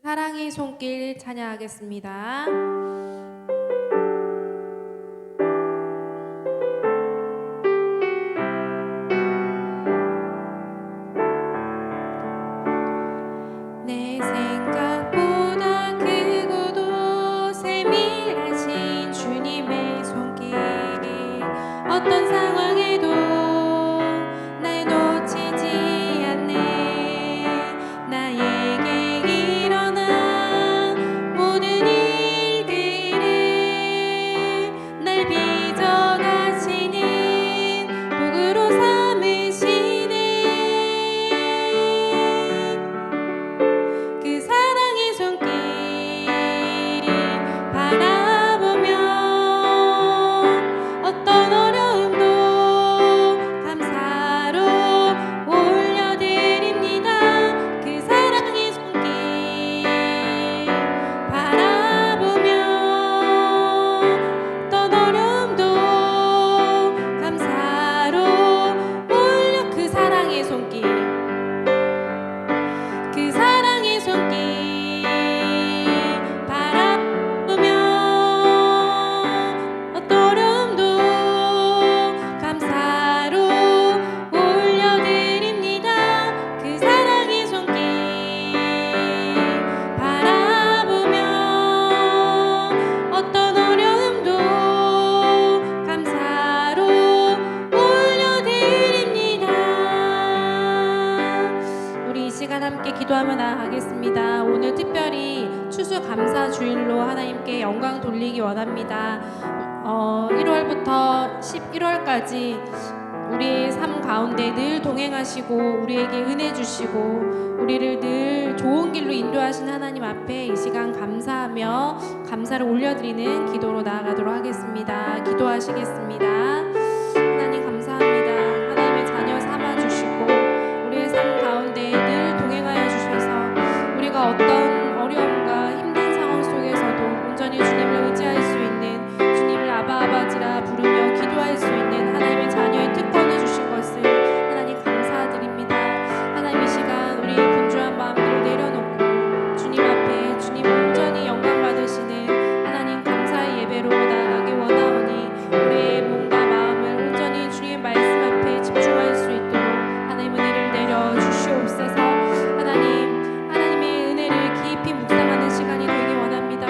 사랑의 손길 찬양하겠습니다. 내 생각보다 크고도 세밀하신 주님의 손길, 어떤 상황에도 날 놓치지 않네. 나에게 일어난 모든 일들을 날 빚어가시는 복으로 삼으시네. 그 사랑의 손길 바라보며 어떤 어려움도 감사로 올려드립니다. 그 사랑의 손길 바라보며 어떤 어려움도 감사로 올려. 그 사랑의 손길, 그 사랑의 손길 바라보며 어떤 어려움도 감사로 올려드립니다. 그 사랑의 손길 바라보며 어떤 어려움도 감사로 올려드립니다. 우리 이 시간 함께 기도하며 나아가겠습니다. 오늘 특별히 추수감사 주일로 하나님께 영광 돌리기 원합니다. 1월부터 11월까지 우리의 삶 가운데 늘 동행하시고 우리에게 은혜 주시고 우리를 늘 좋은 길로 인도하신 하나님 앞에 이 시간 감사하며 감사를 올려드리는 기도로 나아가도록 하겠습니다. 기도하시겠습니다. 하나님 감사합니다. 하나님의 자녀 삼아주시고 우리의 삶 가운데 늘 동행하여 주셔서 우리가 어떤 어려움과 힘든 상황 속에서도 온전히 주님을 의지할 수 있는, 주님을 아바아바지라 부르며 기도할 수 있는 하나님의 자녀의 특권을 주신 것을 하나님 감사드립니다. 하나님 이 시간 우리 분주한 마음들을 내려놓고 주님 앞에 주님 온전히 영광 받으시는 하나님 감사의 예배로 나아가기 원하오니 우리의 몸과 마음을 온전히 주님의 말씀 앞에 집중할 수 있도록 하나님 은혜를 내려 주시옵소서. 하나님의 은혜를 깊이 묵상하는 시간이 되기 원합니다.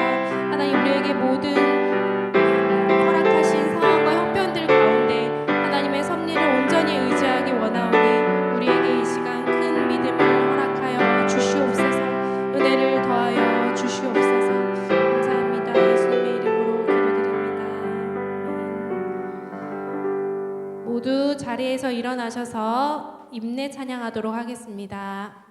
하나님 우리에게 모든 허락하신 상황과 형편들 가운데 하나님의 섭리를 온전히 의지하기 원하오니 우리에게 이 시간 큰 믿음을 허락하여 주시옵소서. 은혜를 더하여 주시옵소서. 감사합니다. 예수님의 이름으로 기도드립니다. 아멘. 모두 자리에서 일어나셔서 임내 찬양하도록 하겠습니다.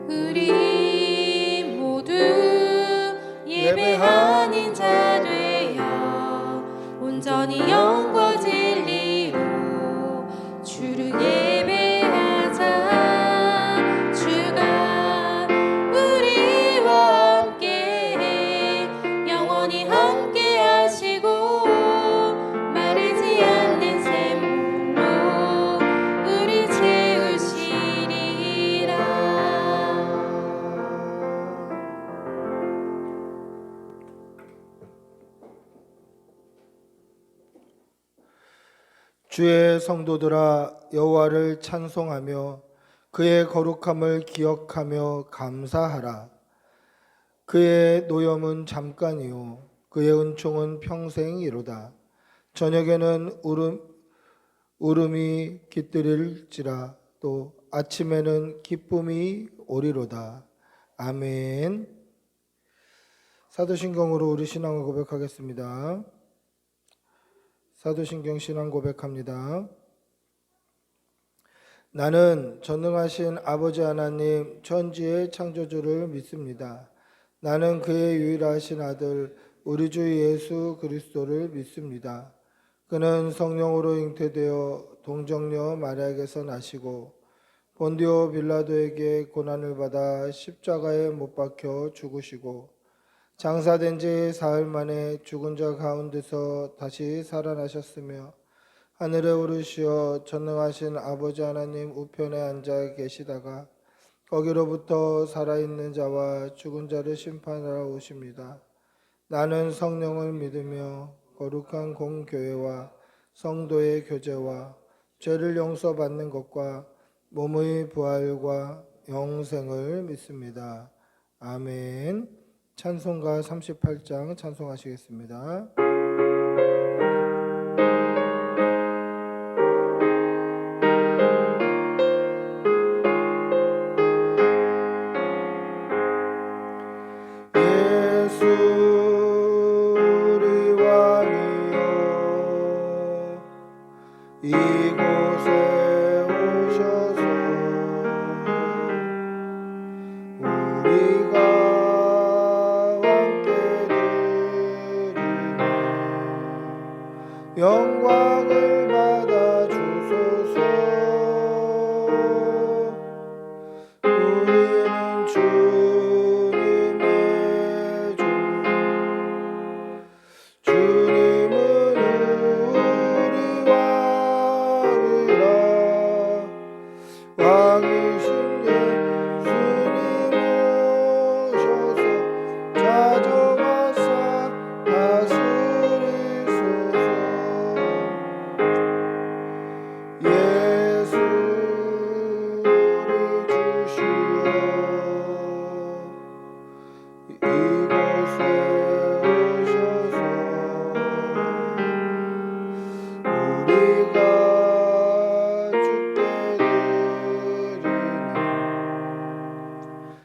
우리 모두 예배하는 자 되어 온전히 영과 진리로 주를 예배하자. 주가 우리와 함께 영원히 함께 하시고 마르지 않는 샘물로 우리 채우시리라. 주의 성도들아 여호와를 찬송하며 그의 거룩함을 기억하며 감사하라. 그의 노염은 잠깐이요 그의 은총은 평생이로다. 저녁에는 울음이 깃들일지라 또 아침에는 기쁨이 오리로다. 아멘. 사도신경으로 우리 신앙을 고백하겠습니다. 사도신경 신앙 고백합니다. 나는 전능하신 아버지 하나님 천지의 창조주를 믿습니다. 나는 그의 유일하신 아들 우리 주 예수 그리스도를 믿습니다. 그는 성령으로 잉태되어 동정녀 마리아에게서 나시고 본디오 빌라도에게 고난을 받아 십자가에 못 박혀 죽으시고 장사된 지 사흘 만에 죽은 자 가운데서 다시 살아나셨으며 하늘에 오르시어 전능하신 아버지 하나님 우편에 앉아 계시다가 거기로부터 살아있는 자와 죽은 자를 심판하러 오십니다. 나는 성령을 믿으며 거룩한 공교회와 성도의 교제와 죄를 용서받는 것과 몸의 부활과 영생을 믿습니다. 아멘. 찬송가 38장 찬송하시겠습니다. 예수 우리 왕이여 이곳에 오셔서 우리가 함께 드리며 영광을 받아 주소서. 우리는 주님의 종, 주님은 우리 왕이라. 왕이신 예수님 오셔서 찾아와서 다스리소서. 예수 우리 주시오 이곳에 오셔서 우리가 주께 드리는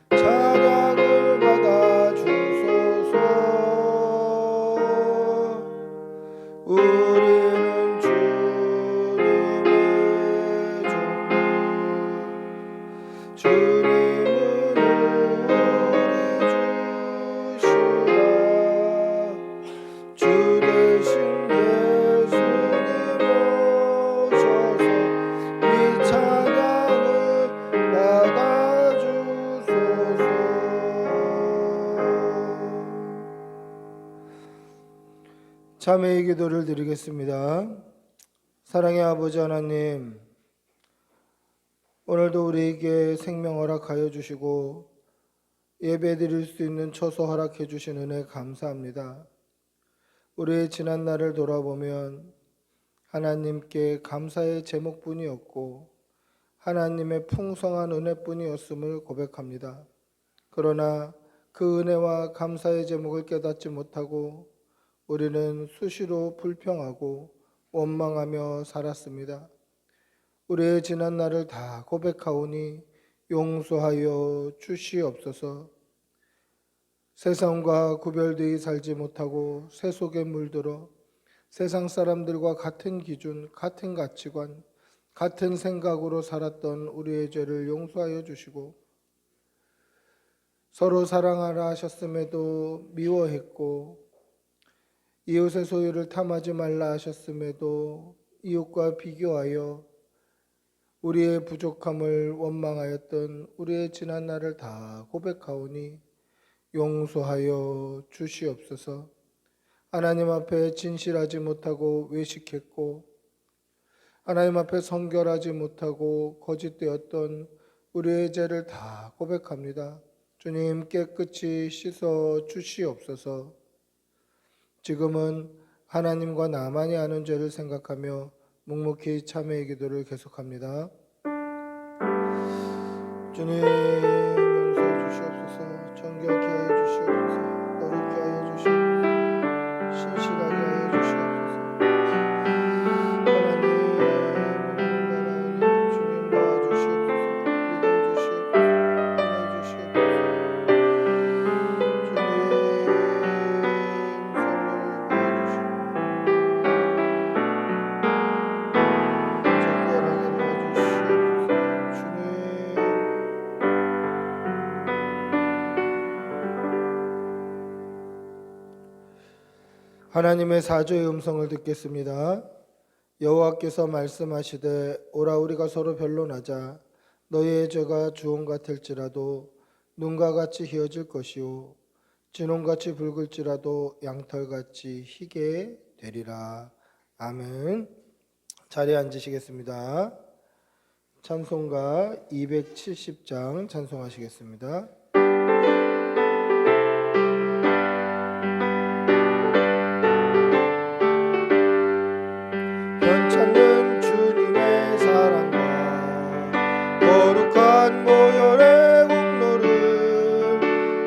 찬양을 받아 주소서. 우리는 주님의 종, 주님은 우리 주시라. 주 대신 예수님 오셔서 이 찬양을 받아 주소서. 참회의 기도를 드리겠습니다. 사랑의 아버지 하나님, 오늘도 우리에게 생명 허락하여 주시고 예배 드릴 수 있는 처소 허락해 주신 은혜 감사합니다. 우리의 지난 날을 돌아보면 하나님께 감사의 제목뿐이었고 하나님의 풍성한 은혜뿐이었음을 고백합니다. 그러나 그 은혜와 감사의 제목을 깨닫지 못하고 우리는 수시로 불평하고 원망하며 살았습니다. 우리의 지난 날을 다 고백하오니 용서하여 주시옵소서. 세상과 구별되어 살지 못하고 새 속에 물들어 세상 사람들과 같은 기준, 같은 가치관, 같은 생각으로 살았던 우리의 죄를 용서하여 주시고 서로 사랑하라 하셨음에도 미워했고 이웃의 소유를 탐하지 말라 하셨음에도 이웃과 비교하여 우리의 부족함을 원망하였던 우리의 지난 날을 다 고백하오니 용서하여 주시옵소서. 하나님 앞에 진실하지 못하고 외식했고 하나님 앞에 성결하지 못하고 거짓되었던 우리의 죄를 다 고백합니다. 주님 깨끗이 씻어 주시옵소서. 지금은 하나님과 나만이 아는 죄를 생각하며 묵묵히 참회의 기도를 계속합니다. 주님 용서해 주시옵소서. 정결케 하여 주시옵소서. 거룩게 하여 주시옵소서. 신실하게 하여 주시옵소서. 하나님 주님 도와주시옵소서. 믿음 주시옵소서. 은혜 주시옵소서. 하나님의 사조의 음성을 듣겠습니다. 여호와께서 말씀하시되 오라 우리가 서로 변론하자. 너희의 죄가 주홍 같을지라도 눈과 같이 희어질 것이요 진홍같이 붉을지라도 양털같이 희게 되리라. 아멘. 자리에 앉으시겠습니다. 찬송가 270장 찬송하시겠습니다. 변찮는 주님의 사랑과 거룩한 보혈의 공로를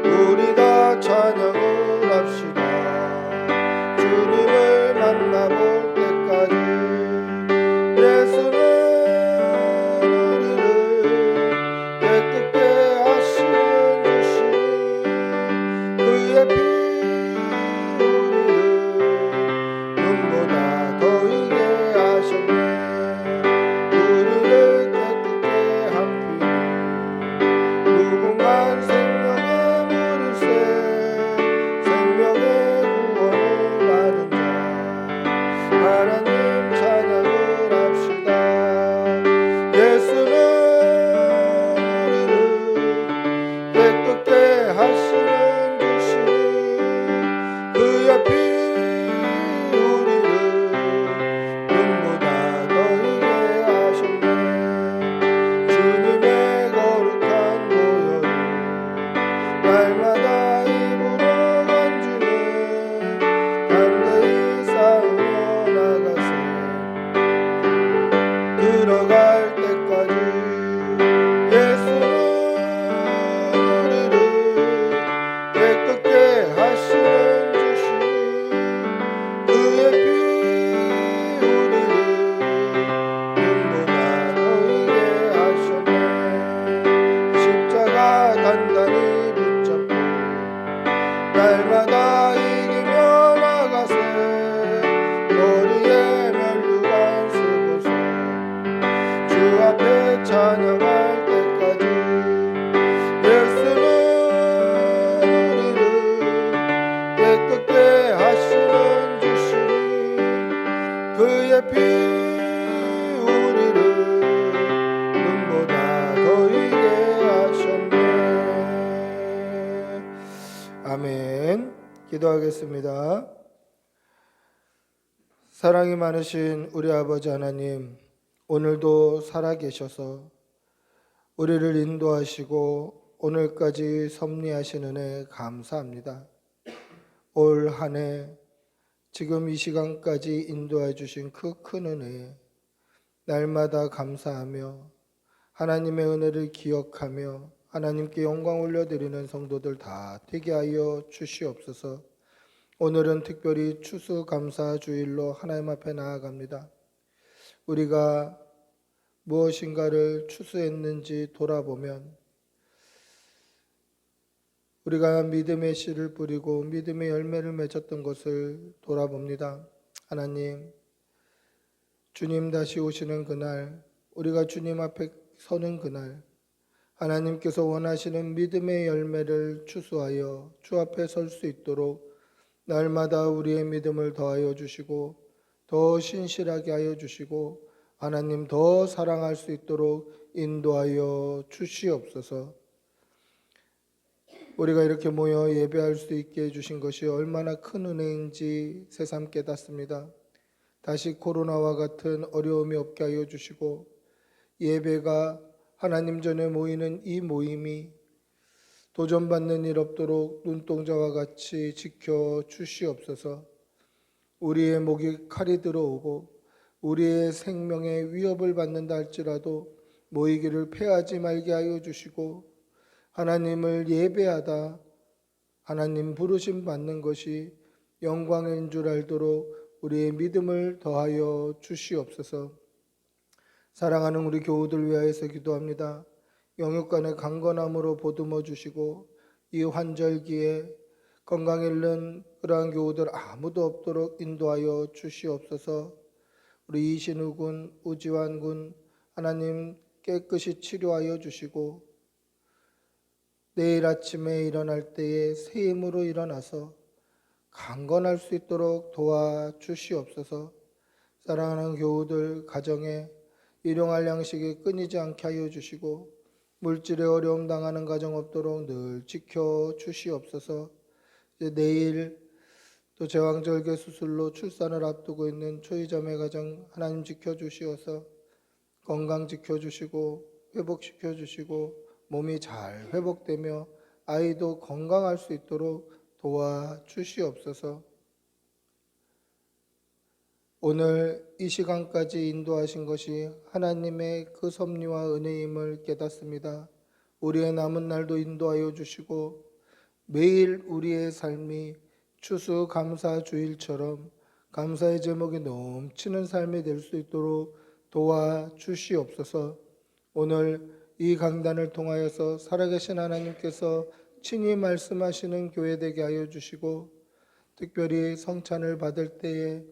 우리 다 찬양을 합시다. 주님을 만나볼 때까지 예수는 우리를 깨끗게 하시는 주시니 그의 피 우리를 눈보다 더 이게 하셨네. 우리를 깨끗게 한 피 무궁한 생명의 물을 생명의 구원을 받은 자 하나님 찬양을 합시다. 예수는 우리를 깨끗게 하시는 주시니 그의 피 우리를 눈보다 더 이게 하셨네. 주님의 거룩한 보혈 날마다 입으로 건지는 담대히 싸우며 나가세. 들어갈 때까지 예수는 우리를 깨끗게 하시는 주시니 그의 피 우리를 눈보다 더 이게 하셨네. 십자가 단단히 붙잡고 날마다 이기며 나가세. 머리에 면류관 쓰고서 주 앞에 찬양할 때까지 예수는 우리를 깨끗게 하시는 주시니 그의 피 우리를 눈보다 더 이게 하셨네. 아멘. 기도하겠습니다. 사랑이 많으신 우리 아버지 하나님, 오늘도 살아계셔서 우리를 인도하시고 오늘까지 섭리하신 은혜 감사합니다. 올 한 해 지금 이 시간까지 인도해 주신 그 큰 은혜에 날마다 감사하며 하나님의 은혜를 기억하며 하나님께 영광 올려드리는 성도들 다 되게 하여 주시옵소서. 오늘은 특별히 추수감사주일로 하나님 앞에 나아갑니다. 우리가 무엇인가를 추수했는지 돌아보면 우리가 믿음의 씨를 뿌리고 믿음의 열매를 맺었던 것을 돌아봅니다. 하나님, 주님 다시 오시는 그날, 우리가 주님 앞에 서는 그날, 하나님께서 원하시는 믿음의 열매를 추수하여 주 앞에 설 수 있도록 날마다 우리의 믿음을 더하여 주시고 더 신실하게 하여 주시고 하나님 더 사랑할 수 있도록 인도하여 주시옵소서. 우리가 이렇게 모여 예배할 수 있게 해주신 것이 얼마나 큰 은혜인지 새삼 깨닫습니다. 다시 코로나와 같은 어려움이 없게 하여 주시고 예배가 하나님 전에 모이는 이 모임이 도전받는 일 없도록 눈동자와 같이 지켜 주시옵소서. 우리의 목에 칼이 들어오고 우리의 생명에 위협을 받는다 할지라도 모이기를 패하지 말게 하여 주시고 하나님을 예배하다 하나님 부르심 받는 것이 영광인 줄 알도록 우리의 믿음을 더하여 주시옵소서. 사랑하는 우리 교우들 위하여서 기도합니다. 영육간의 강건함으로 보듬어 주시고 이 환절기에 건강 잃는 그러한 교우들 아무도 없도록 인도하여 주시옵소서. 우리 이신우 군, 우지환 군 하나님 깨끗이 치료하여 주시고 내일 아침에 일어날 때에 새 힘으로 일어나서 강건할 수 있도록 도와주시옵소서. 사랑하는 교우들 가정에 일용할 양식이 끊이지 않게 하여 주시고 물질에 어려움 당하는 가정 없도록 늘 지켜주시옵소서. 이제 내일 또 제왕절개 수술로 출산을 앞두고 있는 초이자매 가정 하나님 지켜주시어서 건강 지켜주시고 회복시켜주시고 몸이 잘 회복되며 아이도 건강할 수 있도록 도와주시옵소서. 오늘 이 시간까지 인도하신 것이 하나님의 그 섭리와 은혜임을 깨닫습니다. 우리의 남은 날도 인도하여 주시고 매일 우리의 삶이 추수감사주일처럼 감사의 제목이 넘치는 삶이 될 수 있도록 도와주시옵소서. 오늘 이 강단을 통하여서 살아계신 하나님께서 친히 말씀하시는 교회 되게 하여 주시고 특별히 성찬을 받을 때에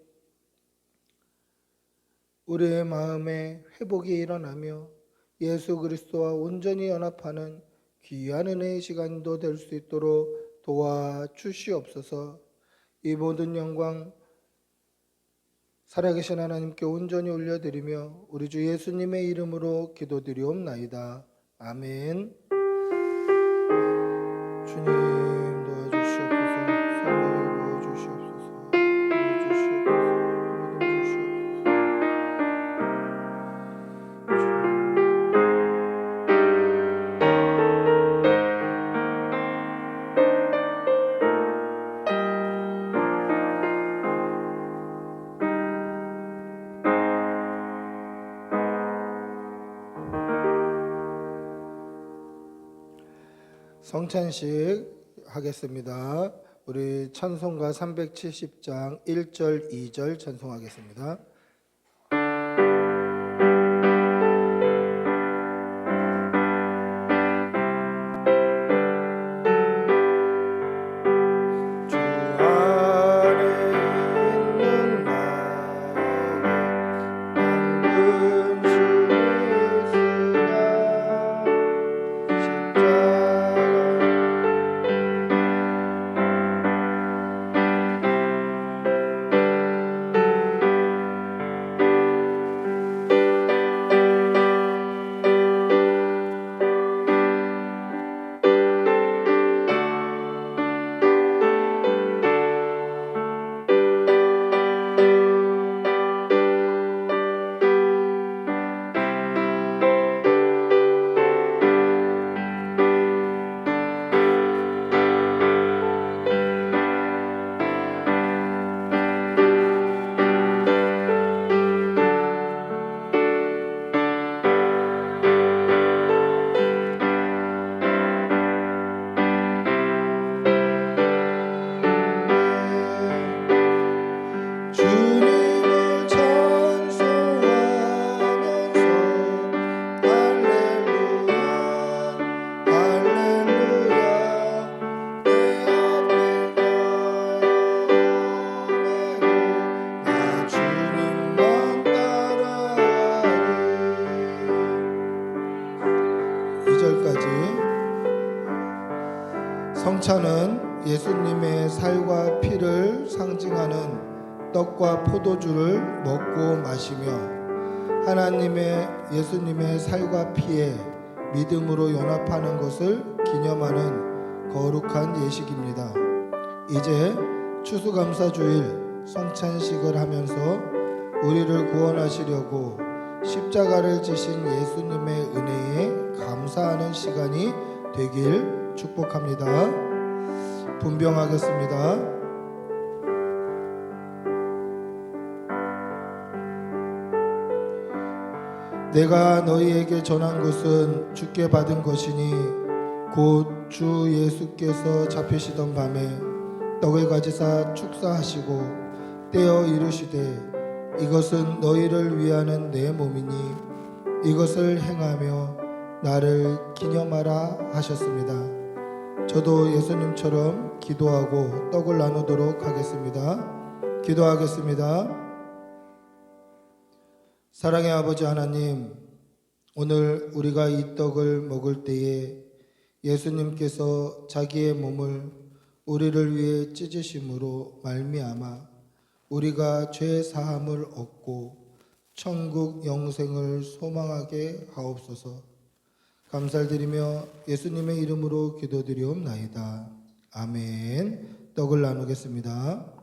우리의 마음에 회복이 일어나며 예수 그리스도와 온전히 연합하는 귀한 은혜의 시간도 될 수 있도록 도와주시옵소서. 이 모든 영광 살아계신 하나님께 온전히 올려드리며 우리 주 예수님의 이름으로 기도드리옵나이다. 아멘. 주님 도와주시옵소서. 성령을 부어주시옵소서. 도와주시옵소서. 믿음 성찬식 하겠습니다. 우리 찬송가 370장 1절 2절 찬송하겠습니다. 주 안에 있는 나에게 당근 주의 십자가 주님을 찬송하면서 할렐루야 할렐루야 내 앞에 나아오매고 나 주님만 따라가리. 2절까지. 성찬은 예수님의 살과 피를 상징하는 떡과 포도주를 먹고 마시며 하나님의 예수님의 살과 피에 믿음으로 연합하는 것을 기념하는 거룩한 예식입니다. 이제 추수감사주일 성찬식을 하면서 우리를 구원하시려고 십자가를 지신 예수님의 은혜에 감사하는 시간이 되길 축복합니다. 분병하겠습니다. 내가 너희에게 전한 것은 주께 받은 것이니 곧 주 예수께서 잡히시던 밤에 떡을 가지사 축사하시고 떼어 이르시되 이것은 너희를 위하는 내 몸이니 이것을 행하며 나를 기념하라 하셨습니다. 저도 예수님처럼 기도하고 떡을 나누도록 하겠습니다. 기도하겠습니다. 사랑의 아버지 하나님, 오늘 우리가 이 떡을 먹을 때에 예수님께서 자기의 몸을 우리를 위해 찢으심으로 말미암아 우리가 죄 사함을 얻고 천국 영생을 소망하게 하옵소서. 감사드리며 예수님의 이름으로 기도드리옵나이다. 아멘. 떡을 나누겠습니다.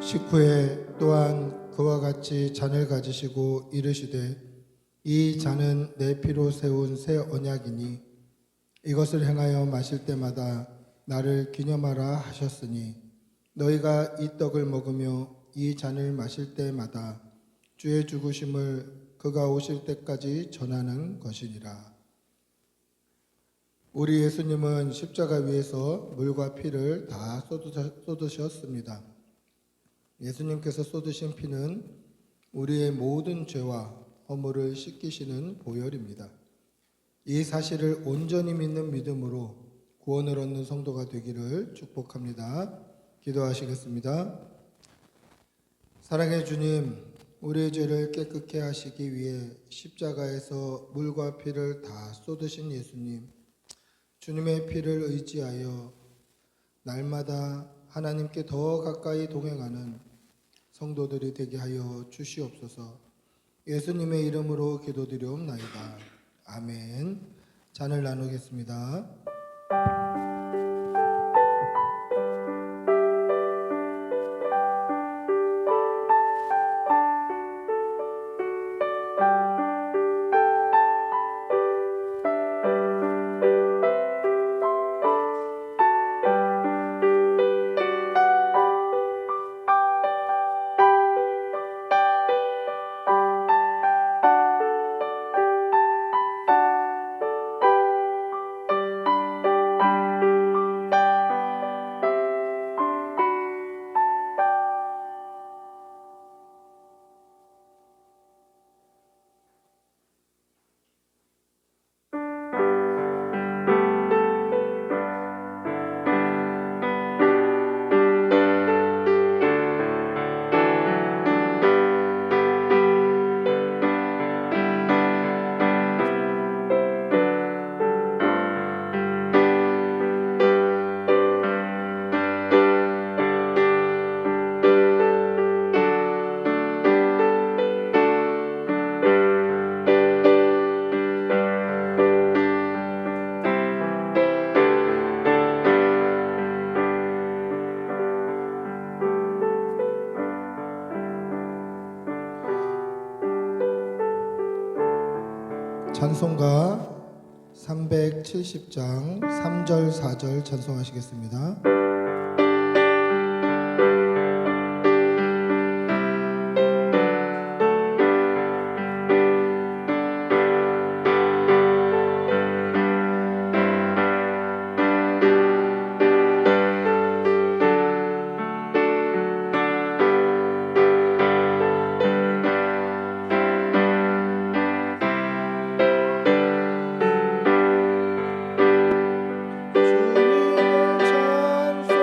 식후에 또한 그와 같이 잔을 가지시고 이르시되 이 잔은 내 피로 세운 새 언약이니 이것을 행하여 마실 때마다 나를 기념하라 하셨으니 너희가 이 떡을 먹으며 이 잔을 마실 때마다 주의 죽으심을 그가 오실 때까지 전하는 것이니라. 우리 예수님은 십자가 위에서 물과 피를 다 쏟으셨습니다. 예수님께서 쏟으신 피는 우리의 모든 죄와 허물을 씻기시는 보혈입니다. 이 사실을 온전히 믿는 믿음으로 구원을 얻는 성도가 되기를 축복합니다. 기도하시겠습니다. 사랑의 주님, 우리의 죄를 깨끗게 하시기 위해 십자가에서 물과 피를 다 쏟으신 예수님, 주님의 피를 의지하여 날마다 하나님께 더 가까이 동행하는 성도들이 되게 하여 주시옵소서. 예수님의 이름으로 기도드리옵나이다. 아멘. 잔을 나누겠습니다. 찬송가 370장 3절 4절 찬송하시겠습니다. 주님을 찬송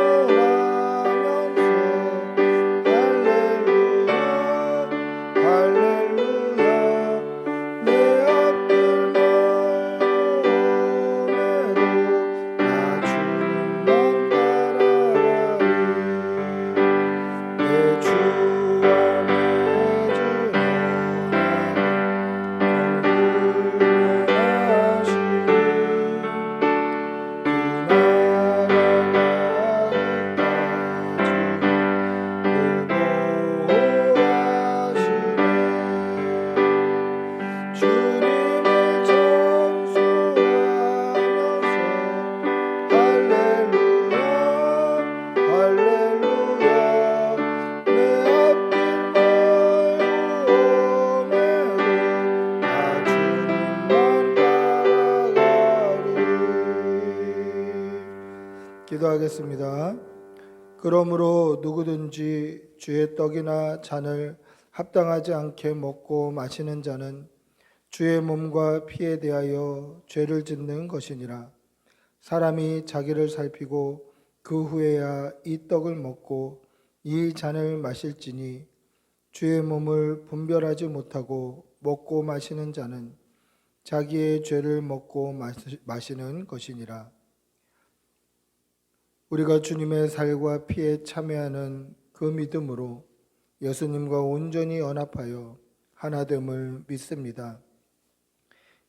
기도하겠습니다. 그러므로 누구든지 주의 떡이나 잔을 합당하지 않게 먹고 마시는 자는 주의 몸과 피에 대하여 죄를 짓는 것이니라. 사람이 자기를 살피고 그 후에야 이 떡을 먹고 이 잔을 마실지니 주의 몸을 분별하지 못하고 먹고 마시는 자는 자기의 죄를 먹고 마시는 것이니라. 우리가 주님의 살과 피에 참여하는 그 믿음으로 예수님과 온전히 연합하여 하나됨을 믿습니다.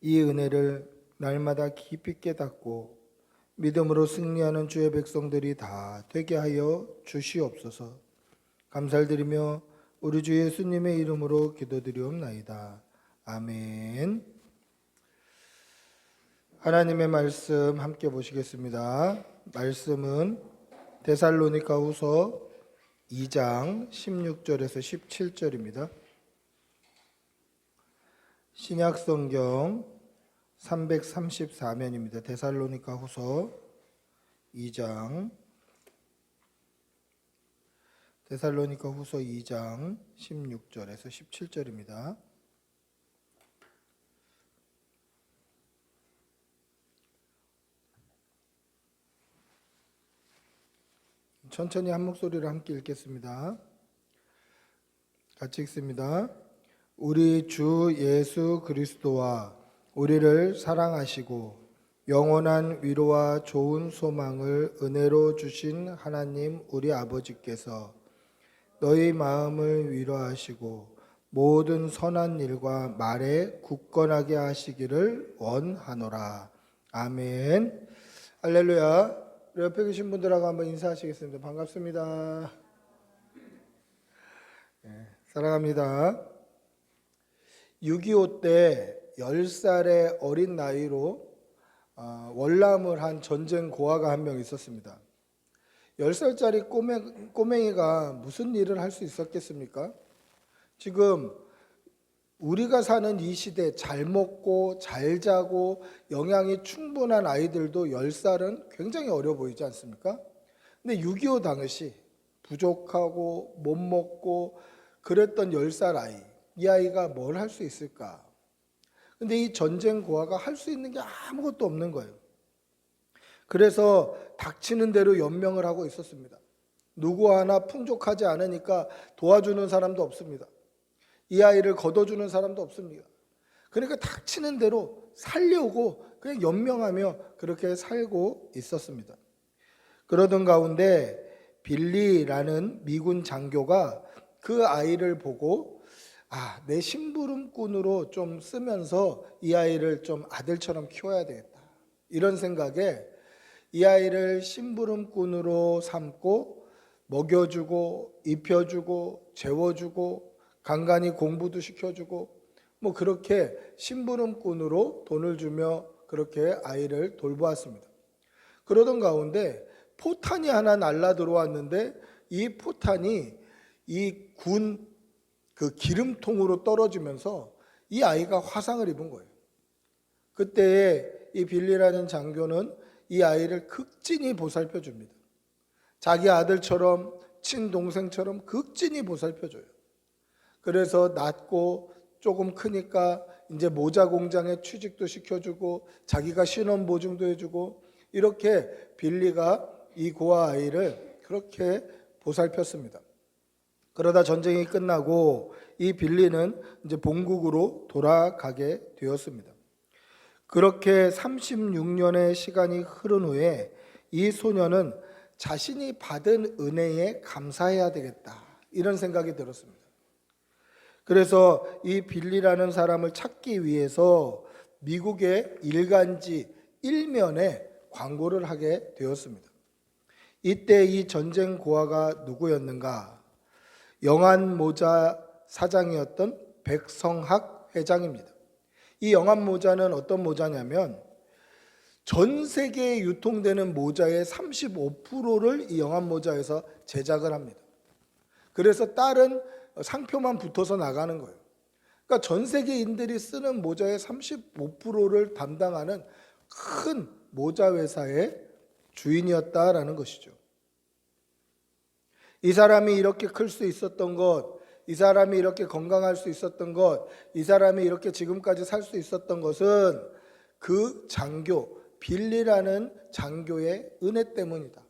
이 은혜를 날마다 깊이 깨닫고 믿음으로 승리하는 주의 백성들이 다 되게 하여 주시옵소서. 감사를 드리며 우리 주 예수님의 이름으로 기도드리옵나이다. 아멘. 하나님의 말씀 함께 보시겠습니다. 말씀은 데살로니가후서 2장 16절에서 17절입니다. 신약성경 334면입니다. 데살로니가후서 2장 16절에서 17절입니다. 천천히 한 목소리로 함께 읽겠습니다. 같이 읽습니다. 우리 주 예수 그리스도와 우리를 사랑하시고 영원한 위로와 좋은 소망을 은혜로 주신 하나님 우리 아버지께서 너희 마음을 위로하시고 모든 선한 일과 말에 굳건하게 하시기를 원하노라. 아멘. 할렐루야. 우리 옆에 계신 분들하고 한번 인사하시겠습니다. 반갑습니다. 네, 사랑합니다. 6.25 때 10살의 어린 나이로 월남을 한 전쟁 고아가 한 명 있었습니다. 10살짜리 꼬맹이가 무슨 일을 할 수 있었겠습니까? 지금 우리가 사는 이 시대 잘 먹고 잘 자고 영양이 충분한 아이들도 10살은 굉장히 어려 보이지 않습니까? 근데 6.25 당시 부족하고 못 먹고 그랬던 10살 아이, 이 아이가 뭘 할 수 있을까? 근데 이 전쟁 고아가 할 수 있는 게 아무것도 없는 거예요. 그래서 닥치는 대로 연명을 하고 있었습니다. 누구 하나 풍족하지 않으니까 도와주는 사람도 없습니다. 이 아이를 걷어주는 사람도 없습니다. 그러니까 닥치는 대로 살려고 그냥 연명하며 그렇게 살고 있었습니다. 그러던 가운데 빌리라는 미군 장교가 그 아이를 보고 내 심부름꾼으로 좀 쓰면서 이 아이를 좀 아들처럼 키워야 되겠다. 이런 생각에 이 아이를 심부름꾼으로 삼고 먹여주고 입혀주고 재워주고 간간히 공부도 시켜주고 뭐 그렇게 심부름꾼으로 돈을 주며 그렇게 아이를 돌보았습니다. 그러던 가운데 포탄이 하나 날라 들어왔는데 이 포탄이 이 군 그 기름통으로 떨어지면서 이 아이가 화상을 입은 거예요. 그때 이 빌리라는 장교는 이 아이를 극진히 보살펴 줍니다. 자기 아들처럼 친동생처럼 극진히 보살펴 줘요. 그래서 낳고 조금 크니까 이제 모자 공장에 취직도 시켜주고 자기가 신원 보증도 해주고 이렇게 빌리가 이 고아 아이를 그렇게 보살폈습니다. 그러다 전쟁이 끝나고 이 빌리는 이제 본국으로 돌아가게 되었습니다. 그렇게 36년의 시간이 흐른 후에 이 소녀는 자신이 받은 은혜에 감사해야 되겠다 이런 생각이 들었습니다. 그래서 이 빌리라는 사람을 찾기 위해서 미국의 일간지 1면에 광고를 하게 되었습니다. 이때 이 전쟁 고아가 누구였는가? 영안모자 사장이었던 백성학 회장입니다. 이 영안모자는 어떤 모자냐면 전 세계에 유통되는 모자의 35%를 이 영안모자에서 제작을 합니다. 그래서 다른 상표만 붙어서 나가는 거예요. 그러니까 전 세계인들이 쓰는 모자의 35%를 담당하는 큰 모자 회사의 주인이었다라는 것이죠. 이 사람이 이렇게 클 수 있었던 것, 이 사람이 이렇게 건강할 수 있었던 것, 이 사람이 이렇게 지금까지 살 수 있었던 것은 그 장교, 빌리라는 장교의 은혜 때문이다.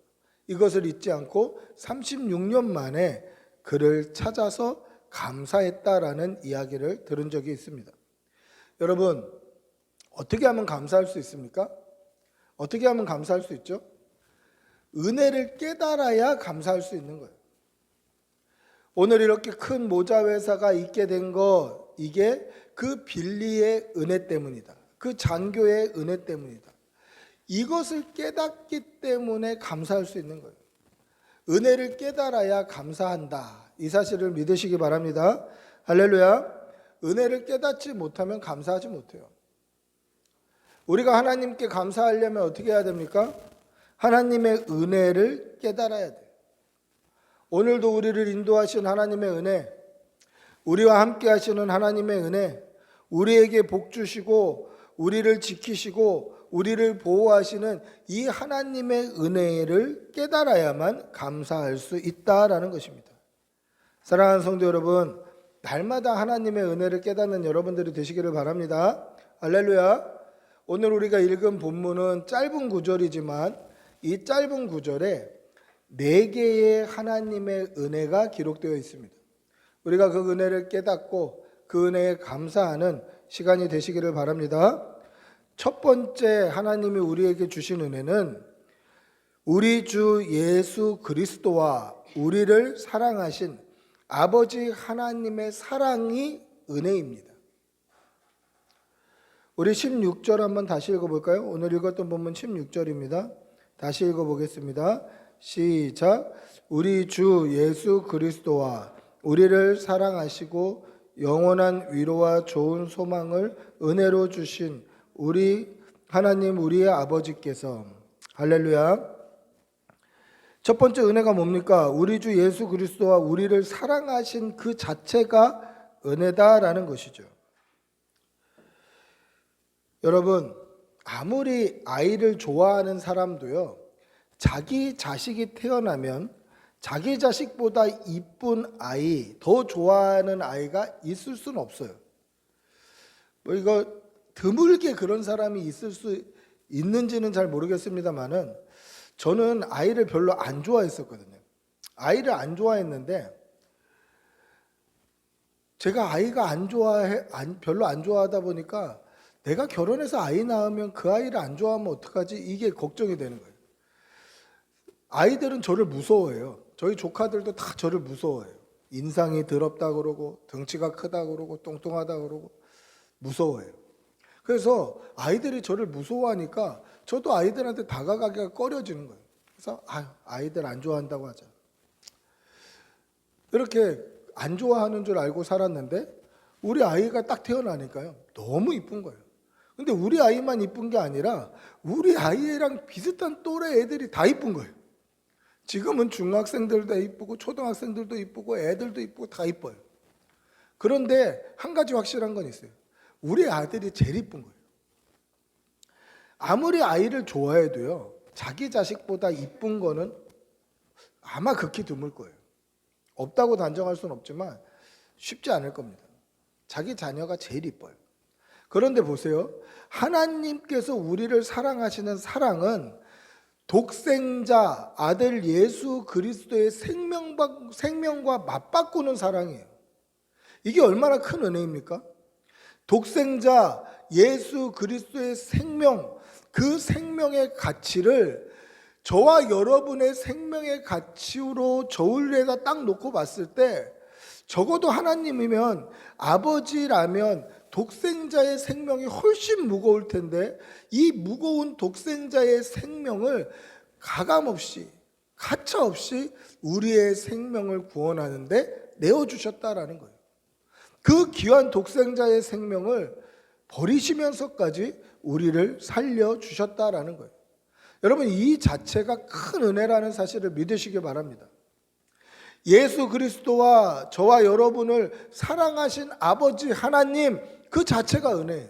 이것을 잊지 않고 36년 만에 그를 찾아서 감사했다라는 이야기를 들은 적이 있습니다. 여러분, 어떻게 하면 감사할 수 있습니까? 어떻게 하면 감사할 수 있죠? 은혜를 깨달아야 감사할 수 있는 거예요. 오늘 이렇게 큰 모자 회사가 있게 된 것, 이게 그 빌리의 은혜 때문이다. 그 장교의 은혜 때문이다. 이것을 깨닫기 때문에 감사할 수 있는 거예요. 은혜를 깨달아야 감사한다. 이 사실을 믿으시기 바랍니다. 할렐루야. 은혜를 깨닫지 못하면 감사하지 못해요. 우리가 하나님께 감사하려면 어떻게 해야 됩니까? 하나님의 은혜를 깨달아야 돼요. 오늘도 우리를 인도하신 하나님의 은혜, 우리와 함께 하시는 하나님의 은혜, 우리에게 복 주시고 우리를 지키시고 우리를 보호하시는 이 하나님의 은혜를 깨달아야만 감사할 수 있다라는 것입니다. 사랑하는 성도 여러분, 날마다 하나님의 은혜를 깨닫는 여러분들이 되시기를 바랍니다. 할렐루야. 오늘 우리가 읽은 본문은 짧은 구절이지만 이 짧은 구절에 4개의 하나님의 은혜가 기록되어 있습니다. 우리가 그 은혜를 깨닫고 그 은혜에 감사하는 시간이 되시기를 바랍니다. 첫 번째 하나님이 우리에게 주신 은혜는 우리 주 예수 그리스도와 우리를 사랑하신 아버지 하나님의 사랑이 은혜입니다. 우리 16절 한번 다시 읽어볼까요? 오늘 읽었던 본문 16절입니다. 다시 읽어보겠습니다. 시작. 우리 주 예수 그리스도와 우리를 사랑하시고 영원한 위로와 좋은 소망을 은혜로 주신 우리 하나님 우리의 아버지께서, 할렐루야. 첫 번째 은혜가 뭡니까? 우리 주 예수 그리스도와 우리를 사랑하신 그 자체가 은혜다라는 것이죠. 여러분, 아무리 아이를 좋아하는 사람도요, 자기 자식이 태어나면 자기 자식보다 이쁜 아이, 더 좋아하는 아이가 있을 수는 없어요. 뭐 이거 드물게 그런 사람이 있을 수 있는지는 잘 모르겠습니다만은 저는 아이를 별로 안 좋아했었거든요. 아이를 안 좋아했는데 제가 아이가 별로 안 좋아하다 보니까 내가 결혼해서 아이 낳으면 그 아이를 안 좋아하면 어떡하지? 이게 걱정이 되는 거예요. 아이들은 저를 무서워해요. 저희 조카들도 다 저를 무서워해요. 인상이 더럽다 그러고 덩치가 크다 그러고 뚱뚱하다 그러고 무서워해요. 그래서 아이들이 저를 무서워하니까 저도 아이들한테 다가가기가 꺼려지는 거예요. 그래서 아이들 안 좋아한다고 하자. 이렇게 안 좋아하는 줄 알고 살았는데 우리 아이가 딱 태어나니까요, 너무 이쁜 거예요. 근데 우리 아이만 이쁜 게 아니라 우리 아이랑 비슷한 또래 애들이 다 이쁜 거예요. 지금은 중학생들도 이쁘고 초등학생들도 이쁘고 애들도 이쁘고 다 이뻐요. 그런데 한 가지 확실한 건 있어요. 우리 아들이 제일 이쁜 거예요. 아무리 아이를 좋아해도요, 자기 자식보다 이쁜 거는 아마 극히 드물 거예요. 없다고 단정할 수는 없지만 쉽지 않을 겁니다. 자기 자녀가 제일 이뻐요. 그런데 보세요. 하나님께서 우리를 사랑하시는 사랑은 독생자 아들 예수 그리스도의 생명과 맞바꾸는 사랑이에요. 이게 얼마나 큰 은혜입니까? 독생자 예수 그리스도의 생명, 그 생명의 가치를 저와 여러분의 생명의 가치로 저울에다 딱 놓고 봤을 때 적어도 하나님이면, 아버지라면 독생자의 생명이 훨씬 무거울 텐데 이 무거운 독생자의 생명을 가감없이 가차없이 우리의 생명을 구원하는데 내어주셨다라는 거예요. 그 귀한 독생자의 생명을 버리시면서까지 우리를 살려주셨다라는 거예요. 여러분, 이 자체가 큰 은혜라는 사실을 믿으시기 바랍니다. 예수 그리스도와 저와 여러분을 사랑하신 아버지 하나님, 그 자체가 은혜예요.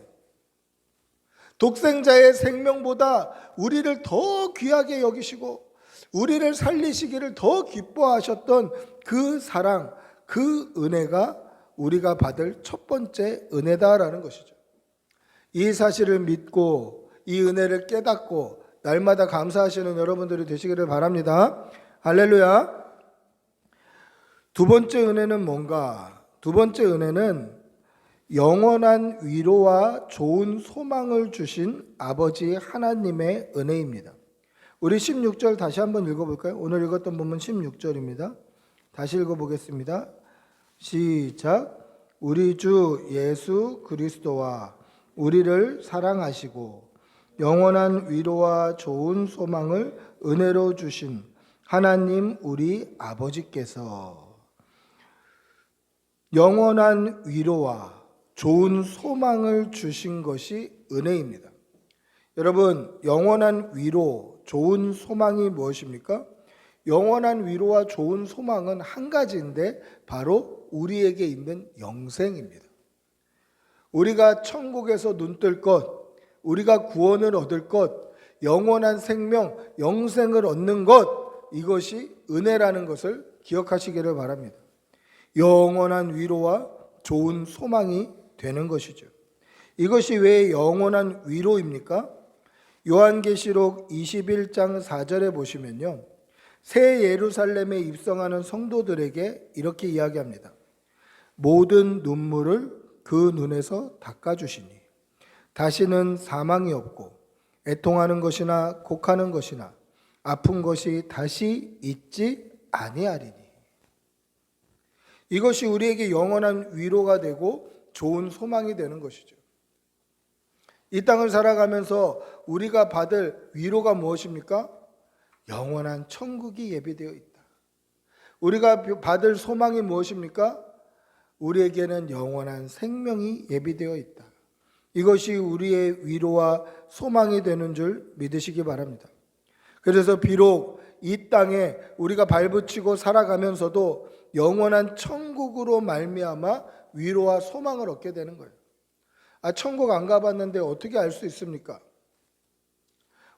독생자의 생명보다 우리를 더 귀하게 여기시고 우리를 살리시기를 더 기뻐하셨던 그 사랑, 그 은혜가 우리가 받을 첫 번째 은혜다라는 것이죠. 이 사실을 믿고 이 은혜를 깨닫고 날마다 감사하시는 여러분들이 되시기를 바랍니다. 할렐루야. 두 번째 은혜는 뭔가? 두 번째 은혜는 영원한 위로와 좋은 소망을 주신 아버지 하나님의 은혜입니다. 우리 16절 다시 한번 읽어볼까요? 오늘 읽었던 본문 16절입니다. 다시 읽어보겠습니다. 시작. 우리 주 예수 그리스도와 우리를 사랑하시고 영원한 위로와 좋은 소망을 은혜로 주신 하나님 우리 아버지께서 영원한 위로와 좋은 소망을 주신 것이 은혜입니다. 여러분, 영원한 위로, 좋은 소망이 무엇입니까? 영원한 위로와 좋은 소망은 한 가지인데 바로 우리에게 있는 영생입니다. 우리가 천국에서 눈뜰 것, 우리가 구원을 얻을 것, 영원한 생명, 영생을 얻는 것, 이것이 은혜라는 것을 기억하시기를 바랍니다. 영원한 위로와 좋은 소망이 되는 것이죠. 이것이 왜 영원한 위로입니까? 요한계시록 21장 4절에 보시면요, 새 예루살렘에 입성하는 성도들에게 이렇게 이야기합니다. 모든 눈물을 그 눈에서 닦아주시니 다시는 사망이 없고 애통하는 것이나 곡하는 것이나 아픈 것이 다시 있지 아니하리니. 이것이 우리에게 영원한 위로가 되고 좋은 소망이 되는 것이죠. 이 땅을 살아가면서 우리가 받을 위로가 무엇입니까? 영원한 천국이 예비되어 있다. 우리가 받을 소망이 무엇입니까? 우리에게는 영원한 생명이 예비되어 있다. 이것이 우리의 위로와 소망이 되는 줄 믿으시기 바랍니다. 그래서 비록 이 땅에 우리가 발붙이고 살아가면서도 영원한 천국으로 말미암아 위로와 소망을 얻게 되는 거예요. 천국 안 가봤는데 어떻게 알 수 있습니까?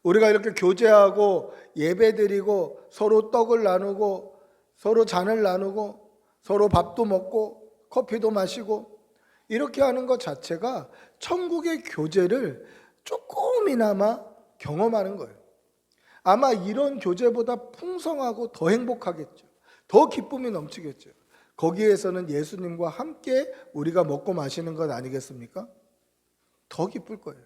우리가 이렇게 교제하고 예배드리고 서로 떡을 나누고 서로 잔을 나누고 서로 밥도 먹고 커피도 마시고 이렇게 하는 것 자체가 천국의 교제를 조금이나마 경험하는 거예요. 아마 이런 교제보다 풍성하고 더 행복하겠죠. 더 기쁨이 넘치겠죠. 거기에서는 예수님과 함께 우리가 먹고 마시는 것 아니겠습니까? 더 기쁠 거예요.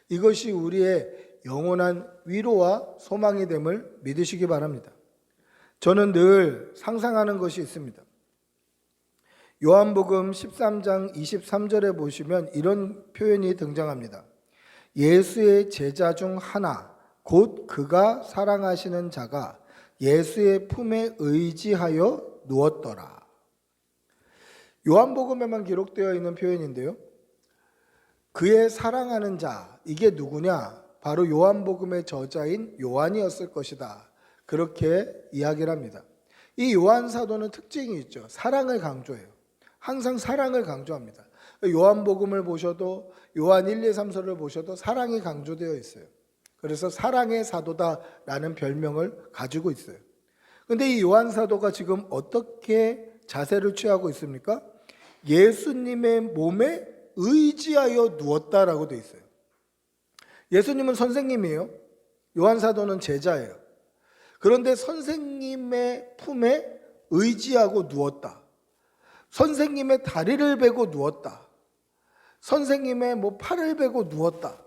이것이 우리의 영원한 위로와 소망이 됨을 믿으시기 바랍니다. 저는 늘 상상하는 것이 있습니다. 요한복음 13장 23절에 보시면 이런 표현이 등장합니다. 예수의 제자 중 하나, 곧 그가 사랑하시는 자가 예수의 품에 의지하여 누웠더라. 요한복음에만 기록되어 있는 표현인데요. 그의 사랑하는 자, 이게 누구냐? 바로 요한복음의 저자인 요한이었을 것이다. 그렇게 이야기를 합니다. 이 요한 사도는 특징이 있죠. 사랑을 강조해요. 항상 사랑을 강조합니다. 요한복음을 보셔도 요한 1, 2, 3서를 보셔도 사랑이 강조되어 있어요. 그래서 사랑의 사도다라는 별명을 가지고 있어요. 그런데 이 요한 사도가 지금 어떻게 자세를 취하고 있습니까? 예수님의 몸에 의지하여 누웠다라고 되어 있어요. 예수님은 선생님이에요. 요한 사도는 제자예요. 그런데 선생님의 품에 의지하고 누웠다. 선생님의 다리를 베고 누웠다. 선생님의 팔을 베고 누웠다.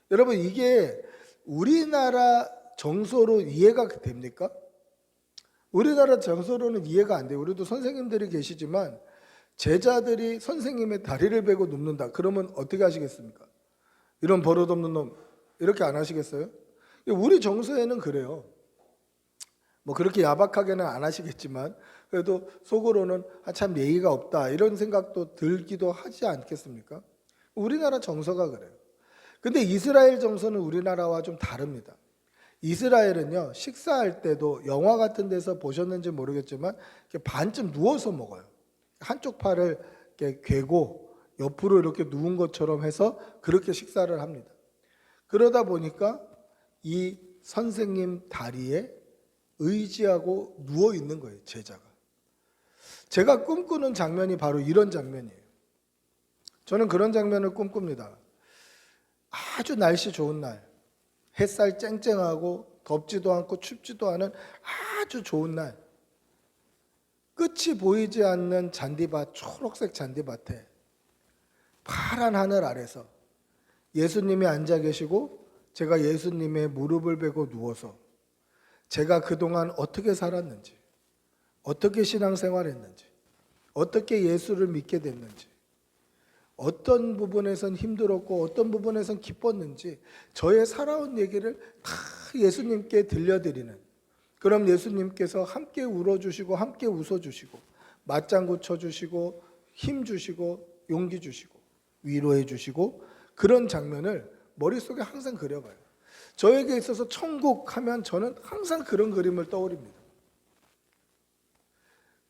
여러분, 이게 우리나라 정서로 이해가 됩니까? 우리나라 정서로는 이해가 안 돼요. 우리도 선생님들이 계시지만 제자들이 선생님의 다리를 베고 눕는다. 그러면 어떻게 하시겠습니까? 이런 버릇없는 놈, 이렇게 안 하시겠어요? 우리 정서에는 그래요. 그렇게 야박하게는 안 하시겠지만 그래도 속으로는 참 예의가 없다 이런 생각도 들기도 하지 않겠습니까? 우리나라 정서가 그래요. 근데 이스라엘 정서는 우리나라와 좀 다릅니다. 이스라엘은요, 식사할 때도 영화 같은 데서 보셨는지 모르겠지만 이렇게 반쯤 누워서 먹어요. 한쪽 팔을 이렇게 괴고 옆으로 이렇게 누운 것처럼 해서 그렇게 식사를 합니다. 그러다 보니까 이 선생님 다리에 의지하고 누워 있는 거예요, 제자가. 제가 꿈꾸는 장면이 바로 이런 장면이에요. 저는 그런 장면을 꿈꿉니다. 아주 날씨 좋은 날, 햇살 쨍쨍하고 덥지도 않고 춥지도 않은 아주 좋은 날, 끝이 보이지 않는 잔디밭, 초록색 잔디밭에 파란 하늘 아래서 예수님이 앉아 계시고 제가 예수님의 무릎을 베고 누워서 제가 그동안 어떻게 살았는지, 어떻게 신앙생활했는지, 어떻게 예수를 믿게 됐는지, 어떤 부분에선 힘들었고 어떤 부분에선 기뻤는지 저의 살아온 얘기를 다 예수님께 들려드리는, 그럼 예수님께서 함께 울어주시고 함께 웃어주시고 맞장구 쳐주시고 힘 주시고 용기 주시고 위로해 주시고, 그런 장면을 머릿속에 항상 그려봐요. 저에게 있어서 천국 하면 저는 항상 그런 그림을 떠올립니다.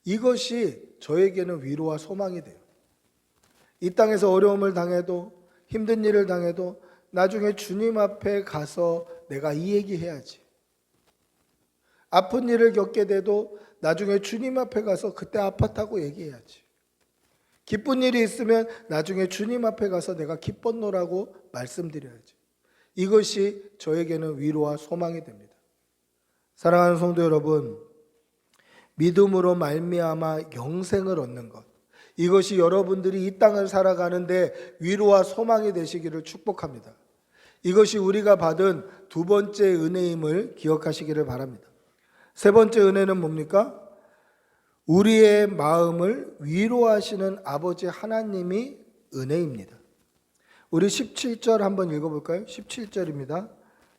이것이 저에게는 위로와 소망이 돼요. 이 땅에서 어려움을 당해도 힘든 일을 당해도 나중에 주님 앞에 가서 내가 이 얘기 해야지. 아픈 일을 겪게 돼도 나중에 주님 앞에 가서 그때 아팠다고 얘기해야지. 기쁜 일이 있으면 나중에 주님 앞에 가서 내가 기뻤노라고 말씀드려야지. 이것이 저에게는 위로와 소망이 됩니다. 사랑하는 성도 여러분, 믿음으로 말미암아 영생을 얻는 것, 이것이 여러분들이 이 땅을 살아가는데 위로와 소망이 되시기를 축복합니다. 이것이 우리가 받은 두 번째 은혜임을 기억하시기를 바랍니다. 세 번째 은혜는 뭡니까? 우리의 마음을 위로하시는 아버지 하나님이 은혜입니다. 우리 17절 한번 읽어볼까요? 17절입니다.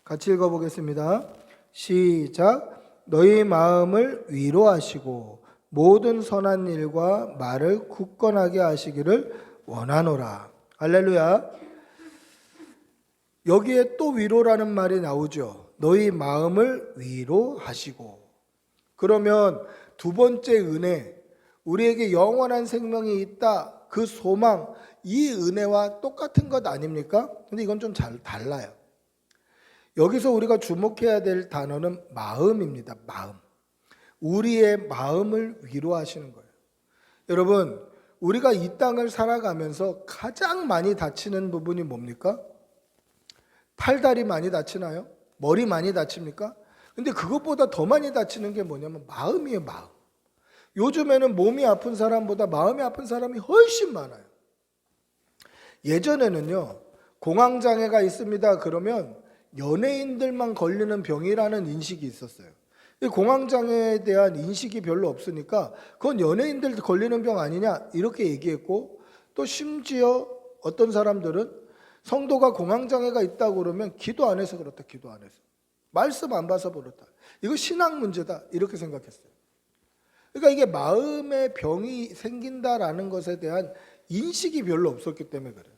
같이 읽어보겠습니다. 시작. 너희 마음을 위로하시고 모든 선한 일과 말을 굳건하게 하시기를 원하노라. 할렐루야. 여기에 또 위로라는 말이 나오죠. 너희 마음을 위로하시고. 그러면 두 번째 은혜, 우리에게 영원한 생명이 있다, 그 소망, 이 은혜와 똑같은 것 아닙니까? 근데 이건 좀 달라요. 여기서 우리가 주목해야 될 단어는 마음입니다. 마음. 우리의 마음을 위로하시는 거예요. 여러분, 우리가 이 땅을 살아가면서 가장 많이 다치는 부분이 뭡니까? 팔다리 많이 다치나요? 머리 많이 다칩니까? 근데 그것보다 더 많이 다치는 게 뭐냐면 마음이에요, 마음. 요즘에는 몸이 아픈 사람보다 마음이 아픈 사람이 훨씬 많아요. 예전에는요, 공황장애가 있습니다 그러면 연예인들만 걸리는 병이라는 인식이 있었어요. 공황장애에 대한 인식이 별로 없으니까 그건 연예인들 걸리는 병 아니냐 이렇게 얘기했고, 또 심지어 어떤 사람들은 성도가 공황장애가 있다고 그러면 기도 안 해서 그렇다, 기도 안 해서 말씀 안 봐서 그렇다, 이거 신앙 문제다 이렇게 생각했어요. 그러니까 이게 마음의 병이 생긴다라는 것에 대한 인식이 별로 없었기 때문에 그래요.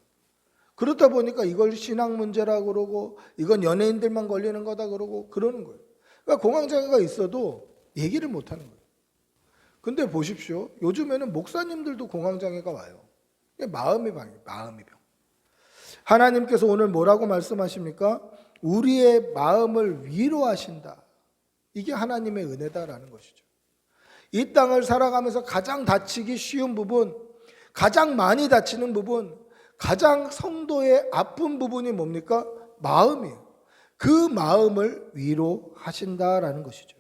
그렇다 보니까 이걸 신앙 문제라고 그러고 이건 연예인들만 걸리는 거다 그러고 그러는 거예요. 그러니까 공황장애가 있어도 얘기를 못 하는 거예요. 근데 보십시오. 요즘에는 목사님들도 공황장애가 와요. 이게 마음의 병이에요. 마음의 병. 하나님께서 오늘 뭐라고 말씀하십니까? 우리의 마음을 위로하신다. 이게 하나님의 은혜다라는 것이죠. 이 땅을 살아가면서 가장 다치기 쉬운 부분, 가장 많이 다치는 부분, 가장 성도의 아픈 부분이 뭡니까? 마음이에요. 그 마음을 위로하신다라는 것이죠.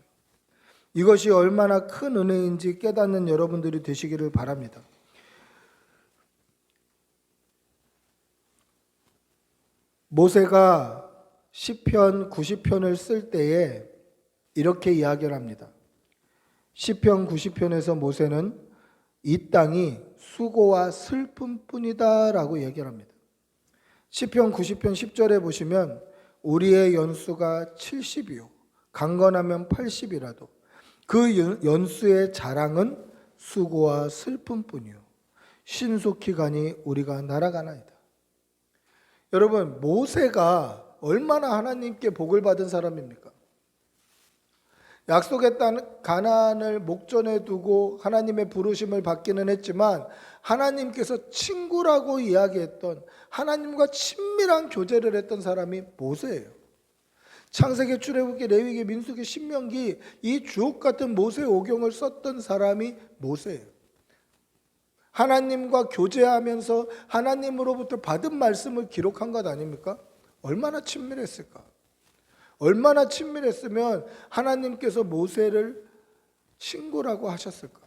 이것이 얼마나 큰 은혜인지 깨닫는 여러분들이 되시기를 바랍니다. 모세가 시편 90편을 쓸 때에 이렇게 이야기를 합니다. 시편 90편에서 모세는 이 땅이 수고와 슬픔뿐이다 라고 얘기를 합니다. 시편 90편 10절에 보시면 우리의 연수가 70이요 강건하면 80이라도 그 연수의 자랑은 수고와 슬픔뿐이요 신속히 가니 우리가 날아가나이다. 여러분, 모세가 얼마나 하나님께 복을 받은 사람입니까? 약속의 땅 가나안을 목전에 두고 하나님의 부르심을 받기는 했지만 하나님께서 친구라고 이야기했던, 하나님과 친밀한 교제를 했던 사람이 모세예요. 창세기, 출애굽기, 레위기, 민수기, 신명기, 이 주옥 같은 모세 오경을 썼던 사람이 모세예요. 하나님과 교제하면서 하나님으로부터 받은 말씀을 기록한 것 아닙니까? 얼마나 친밀했을까? 얼마나 친밀했으면 하나님께서 모세를 친구라고 하셨을까?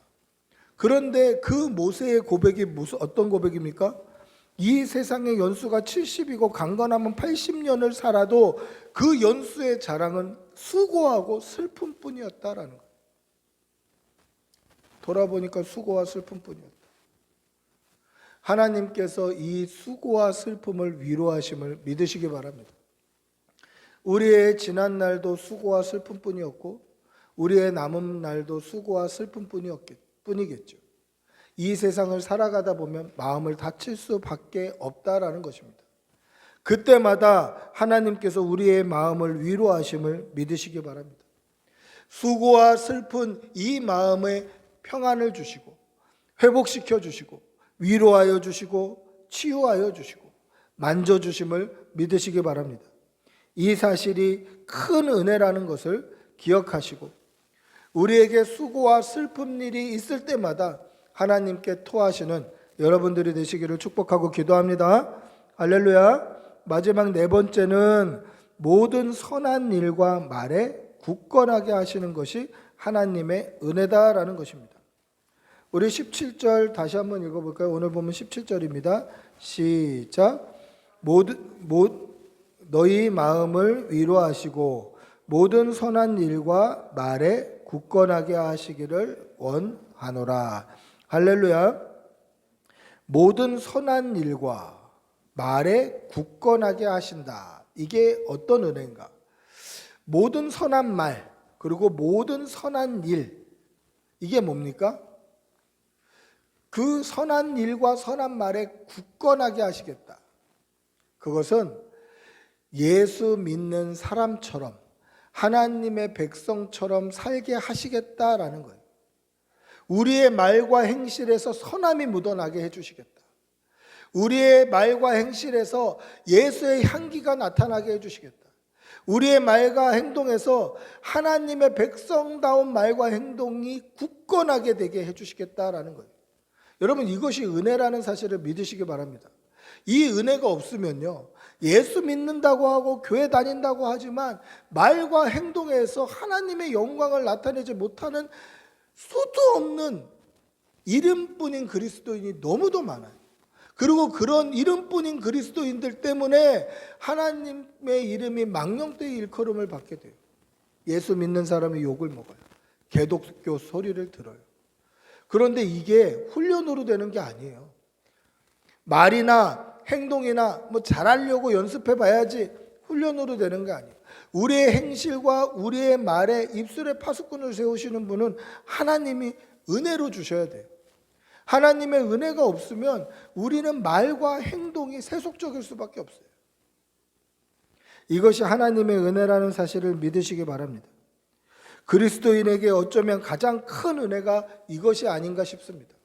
그런데 그 모세의 고백이 어떤 고백입니까? 이 세상의 연수가 70이고 강건하면 80년을 살아도 그 연수의 자랑은 수고하고 슬픔뿐이었다라는 거예요. 돌아보니까 수고와 슬픔뿐이었다. 하나님께서 이 수고와 슬픔을 위로하심을 믿으시기 바랍니다. 우리의 지난 날도 수고와 슬픔뿐이었고 우리의 남은 날도 수고와 슬픔뿐이겠죠. 이 세상을 살아가다 보면 마음을 다칠 수밖에 없다라는 것입니다. 그때마다 하나님께서 우리의 마음을 위로하심을 믿으시기 바랍니다. 수고와 슬픈 이 마음에 평안을 주시고 회복시켜 주시고 위로하여 주시고 치유하여 주시고 만져주심을 믿으시기 바랍니다. 이 사실이 큰 은혜라는 것을 기억하시고 우리에게 수고와 슬픈 일이 있을 때마다 하나님께 토하시는 여러분들이 되시기를 축복하고 기도합니다. 할렐루야. 마지막 네 번째는 모든 선한 일과 말에 굳건하게 하시는 것이 하나님의 은혜다라는 것입니다. 우리 17절 다시 한번 읽어볼까요? 오늘 보면 17절입니다. 시작. 너희 마음을 위로하시고 모든 선한 일과 말에 굳건하게 하시기를 원하노라. 할렐루야. 모든 선한 일과 말에 굳건하게 하신다. 이게 어떤 은혜인가? 모든 선한 말 그리고 모든 선한 일, 이게 뭡니까? 그 선한 일과 선한 말에 굳건하게 하시겠다. 그것은 예수 믿는 사람처럼 하나님의 백성처럼 살게 하시겠다라는 거예요. 우리의 말과 행실에서 선함이 묻어나게 해주시겠다. 우리의 말과 행실에서 예수의 향기가 나타나게 해주시겠다. 우리의 말과 행동에서 하나님의 백성다운 말과 행동이 굳건하게 되게 해주시겠다라는 거예요. 여러분, 이것이 은혜라는 사실을 믿으시기 바랍니다. 이 은혜가 없으면요, 예수 믿는다고 하고 교회 다닌다고 하지만 말과 행동에서 하나님의 영광을 나타내지 못하는 수도 없는 이름뿐인 그리스도인이 너무도 많아요. 그리고 그런 이름뿐인 그리스도인들 때문에 하나님의 이름이 망령되이 일컬음을 받게 돼요. 예수 믿는 사람이 욕을 먹어요. 개독교 소리를 들어요. 그런데 이게 훈련으로 되는 게 아니에요. 말이나 행동이나 뭐 잘하려고 연습해 봐야지 훈련으로 되는 게 아니에요. 우리의 행실과 우리의 말에 입술에 파수꾼을 세우시는 분은 하나님이 은혜로 주셔야 돼요. 하나님의 은혜가 없으면 우리는 말과 행동이 세속적일 수밖에 없어요. 이것이 하나님의 은혜라는 사실을 믿으시기 바랍니다. 그리스도인에게 어쩌면 가장 큰 은혜가 이것이 아닌가 싶습니다.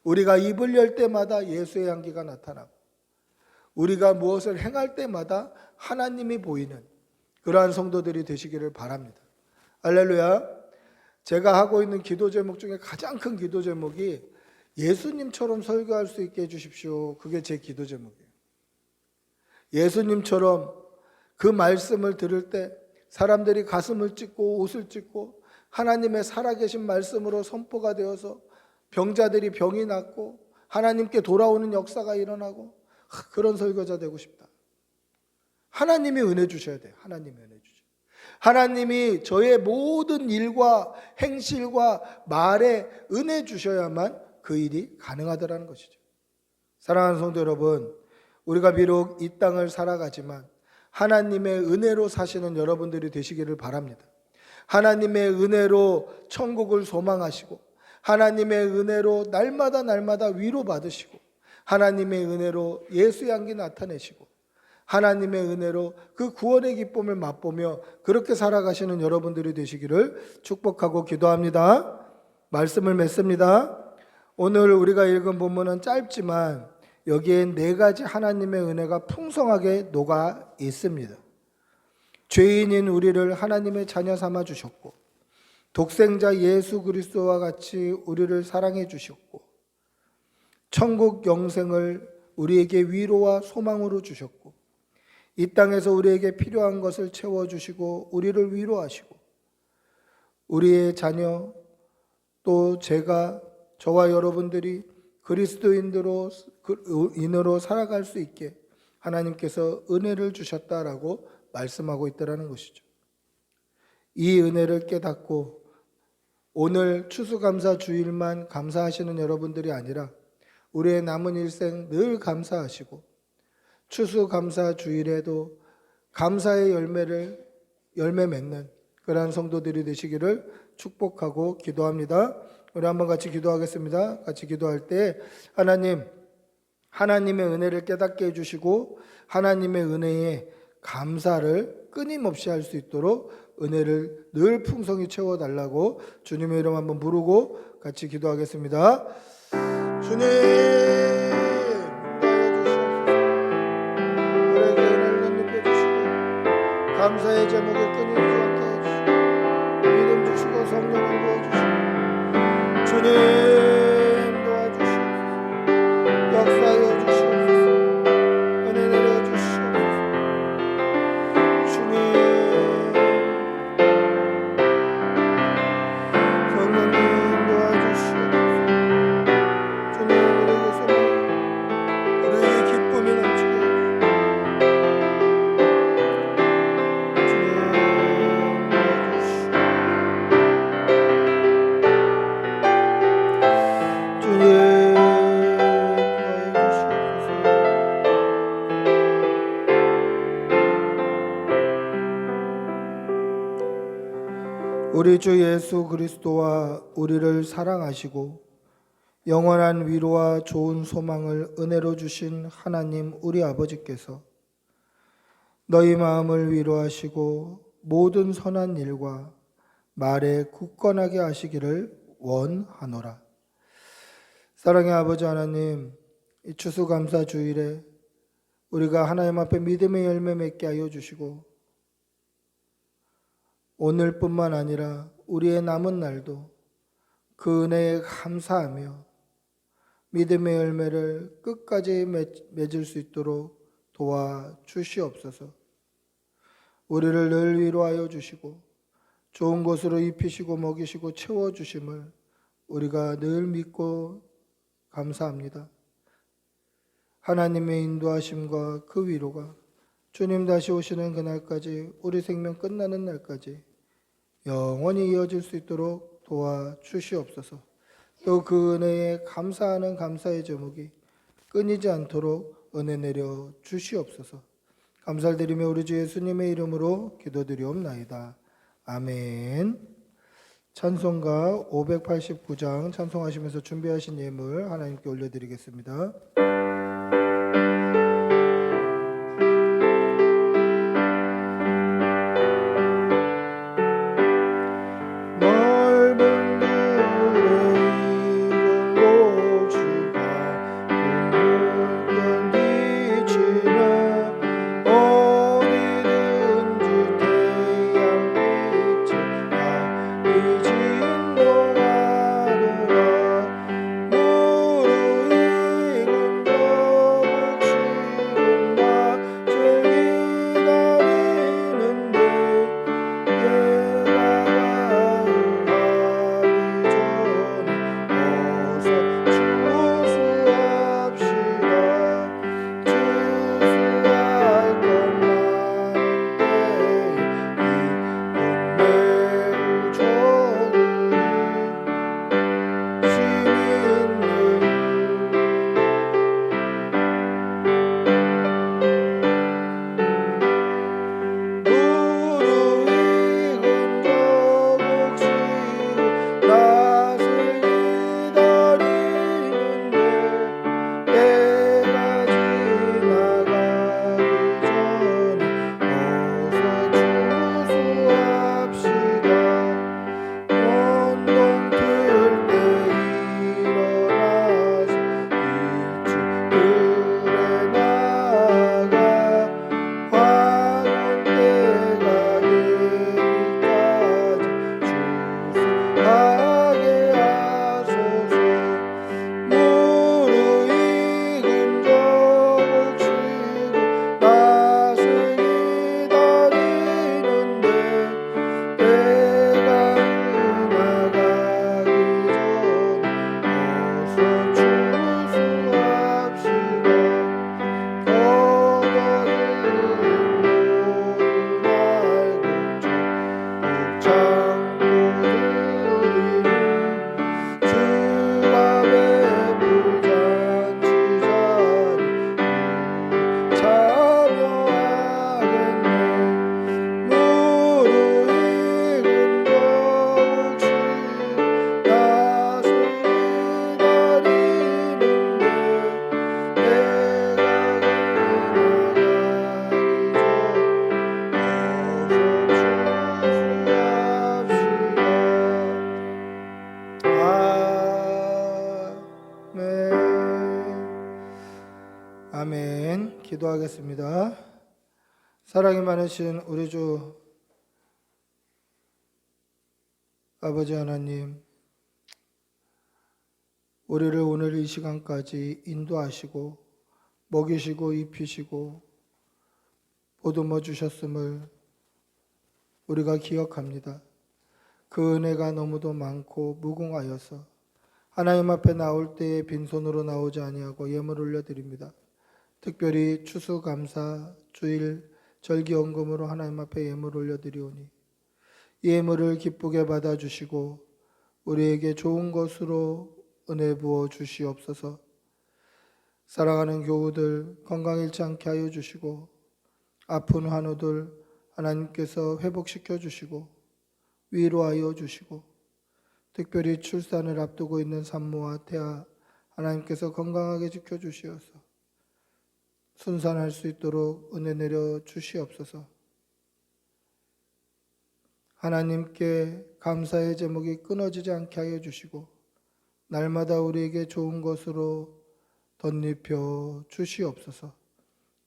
우리가 입을 열 때마다 예수의 향기가 나타나고 우리가 무엇을 행할 때마다 하나님이 보이는 그러한 성도들이 되시기를 바랍니다. 할렐루야. 제가 하고 있는 기도 제목 중에 가장 큰 기도 제목이 예수님처럼 설교할 수 있게 해주십시오. 그게 제 기도 제목이에요. 예수님처럼 그 말씀을 들을 때 사람들이 가슴을 찢고 옷을 찢고 하나님의 살아계신 말씀으로 선포가 되어서 병자들이 병이 낫고 하나님께 돌아오는 역사가 일어나고 그런 설교자 되고 싶다. 하나님이 은혜 주셔야 돼요. 하나님이 은혜 주셔야 돼요. 하나님이 저의 모든 일과 행실과 말에 은혜 주셔야만 그 일이 가능하다는 것이죠. 사랑하는 성도 여러분, 우리가 비록 이 땅을 살아가지만 하나님의 은혜로 사시는 여러분들이 되시기를 바랍니다. 하나님의 은혜로 천국을 소망하시고 하나님의 은혜로 날마다 위로받으시고 하나님의 은혜로 예수의 향기 나타내시고 하나님의 은혜로 그 구원의 기쁨을 맛보며 그렇게 살아가시는 여러분들이 되시기를 축복하고 기도합니다. 말씀을 맺습니다. 오늘 우리가 읽은 본문은 짧지만 여기에 4가지 하나님의 은혜가 풍성하게 녹아 있습니다. 죄인인 우리를 하나님의 자녀 삼아 주셨고, 독생자 예수 그리스도와 같이 우리를 사랑해 주셨고, 천국 영생을 우리에게 위로와 소망으로 주셨고, 이 땅에서 우리에게 필요한 것을 채워주시고 우리를 위로하시고, 우리의 자녀 또 저와 여러분들이 그리스도인으로 살아갈 수 있게 하나님께서 은혜를 주셨다라고 말씀하고 있다는 것이죠. 이 은혜를 깨닫고 오늘 추수감사 주일만 감사하시는 여러분들이 아니라 우리의 남은 일생 늘 감사하시고, 추수감사 주일에도 감사의 열매 맺는 그러한 성도들이 되시기를 축복하고 기도합니다. 우리 한번 같이 기도하겠습니다. 같이 기도할 때 하나님의 은혜를 깨닫게 해주시고 하나님의 은혜에 감사를 끊임없이 할 수 있도록 은혜를 늘 풍성히 채워달라고 주님의 이름 한번 부르고 같이 기도하겠습니다. 주님, 우리에게 은혜를 느껴주시고 감사의 제목을 끊이지 않게 해주시고 믿음 주시고 성령을 부어주시고 주님 도와주시옵소서. 역사하여 주시옵소서. 은혜 내려 주시옵소서. 주님, 성령님 도와주시옵소서. 주님, 우리에게 소망, 우리에게 기쁨이 넘치게 주님 도와주시옵소서. 우리 주 예수 그리스도와 우리를 사랑하시고 영원한 위로와 좋은 소망을 은혜로 주신 하나님 우리 아버지께서 너희 마음을 위로하시고 모든 선한 일과 말에 굳건하게 하시기를 원하노라. 사랑의 아버지 하나님, 이 추수감사 주일에 우리가 하나님 앞에 믿음의 열매 맺게 하여 주시고 오늘뿐만 아니라 우리의 남은 날도 그 은혜에 감사하며 믿음의 열매를 끝까지 맺을 수 있도록 도와주시옵소서. 우리를 늘 위로하여 주시고 좋은 것으로 입히시고 먹이시고 채워주심을 우리가 늘 믿고 감사합니다. 하나님의 인도하심과 그 위로가 주님 다시 오시는 그날까지, 우리 생명 끝나는 날까지 영원히 이어질 수 있도록 도와주시옵소서. 또 그 은혜에 감사하는 감사의 제목이 끊이지 않도록 은혜 내려 주시옵소서. 감사를 드리며 우리 주 예수님의 이름으로 기도드리옵나이다. 아멘. 찬송가 589장 찬송하시면서 준비하신 예물 하나님께 올려드리겠습니다. 기도하겠습니다. 사랑이 많으신 우리 주 아버지 하나님, 우리를 오늘 이 시간까지 인도하시고 먹이시고 입히시고 보듬어 주셨음을 우리가 기억합니다. 그 은혜가 너무도 많고 무궁하여서 하나님 앞에 나올 때에 빈손으로 나오지 아니하고 예물 올려드립니다. 특별히 추수감사 주일 절기연금으로 하나님 앞에 예물 올려드리오니 이 예물을 기쁘게 받아주시고 우리에게 좋은 것으로 은혜 부어 주시옵소서. 사랑하는 교우들 건강 잃지 않게 하여 주시고 아픈 환우들 하나님께서 회복시켜 주시고 위로하여 주시고 특별히 출산을 앞두고 있는 산모와 태아 하나님께서 건강하게 지켜주시어서 순산할 수 있도록 은혜 내려 주시옵소서. 하나님께 감사의 제목이 끊어지지 않게 하여 주시고 날마다 우리에게 좋은 것으로 덧입혀 주시옵소서.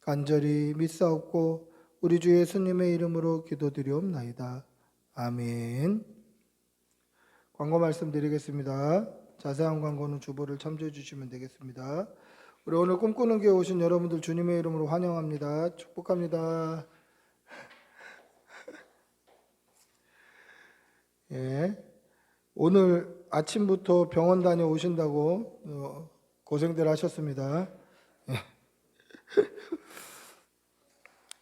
간절히 믿사옵고 우리 주 예수님의 이름으로 기도드리옵나이다. 아멘. 광고 말씀드리겠습니다. 자세한 광고는 주보를 참조해 주시면 되겠습니다. 우리 오늘 꿈꾸는 교회 오신 여러분들 주님의 이름으로 환영합니다. 축복합니다. 예, 오늘 아침부터 병원 다녀오신다고 고생들 하셨습니다. 예.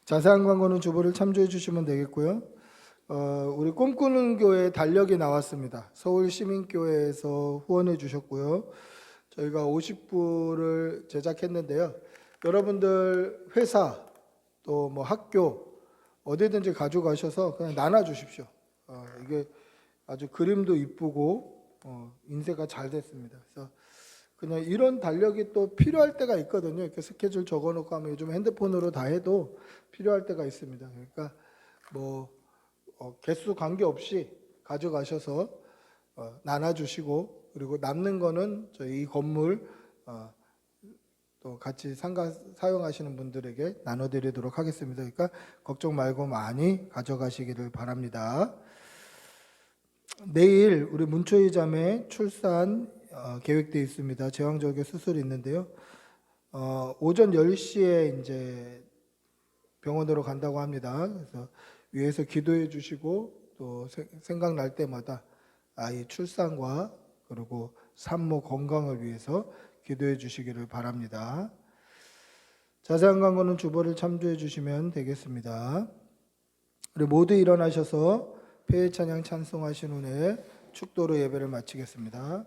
자세한 광고는 주보를 참조해 주시면 되겠고요. 우리 꿈꾸는 교회 달력이 나왔습니다. 서울시민교회에서 후원해 주셨고요. 저희가 50부를 제작했는데요. 여러분들 회사 또 뭐 학교 어디든지 가져가셔서 그냥 나눠 주십시오. 이게 아주 그림도 이쁘고 인쇄가 잘 됐습니다. 그래서 그냥 이런 달력이 또 필요할 때가 있거든요. 이렇게 스케줄 적어놓고 하면 요즘 핸드폰으로 다 해도 필요할 때가 있습니다. 그러니까 뭐 개수 관계없이 가져가셔서 나눠주시고 그리고 남는 거는 저희 이 건물 또 같이 사용하시는 분들에게 나눠드리도록 하겠습니다. 그러니까 걱정 말고 많이 가져가시기를 바랍니다. 내일 우리 문초희 자매 출산 계획되어 있습니다. 제왕절개 수술이 있는데요. 오전 10시에 이제 병원으로 간다고 합니다. 그래서 위에서 기도해 주시고 또 생각날 때마다 아이 출산과 그리고 산모 건강을 위해서 기도해 주시기를 바랍니다. 자세한 광고는 주보를 참조해 주시면 되겠습니다. 우리 모두 일어나셔서 폐의 찬양 찬송하신 후에 축도로 예배를 마치겠습니다.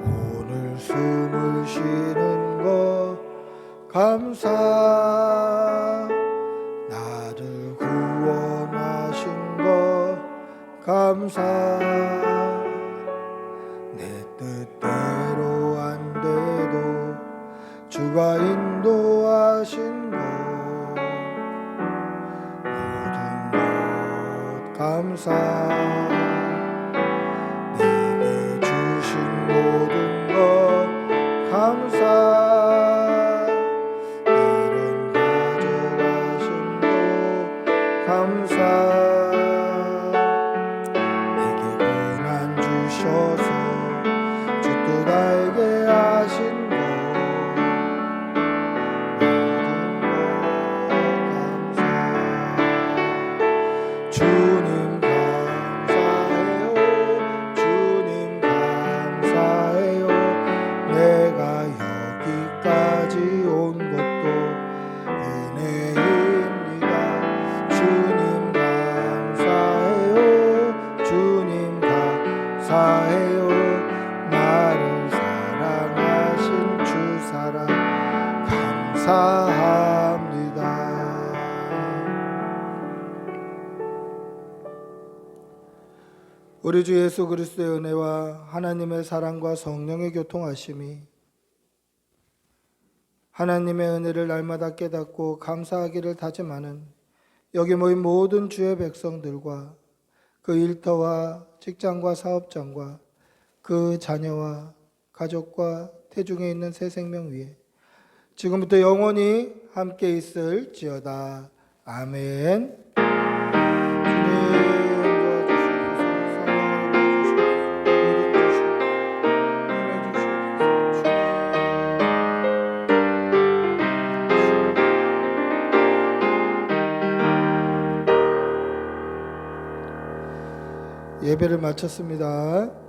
오늘 숨을 쉬는 거 감사, 나를 구원하신 거 감사, 내 뜻대로 안 돼도 주가 인도하신 것 모든 것 감사, 내게 주신 모든 것 감사, 때론 가져가신 것 감사, 주셔서 주 또 나에게 하신 것 모든 것 감사, 주님 감사해요, 주님 감사해요, 내가 여기까지 온 것도 은혜입니다. 주님 감사해요, 주님 감사해요, 나를 사랑하신 주 사랑 감사합니다. 우리 주 예수 그리스도의 은혜와 하나님의 사랑과 성령의 교통하심이 하나님의 은혜를 날마다 깨닫고 감사하기를 다짐하는 여기 모인 모든 주의 백성들과 그 일터와 직장과 사업장과 그 자녀와 가족과 태중에 있는 새 생명 위에 지금부터 영원히 함께 있을지어다. 아멘. 예배를 마쳤습니다.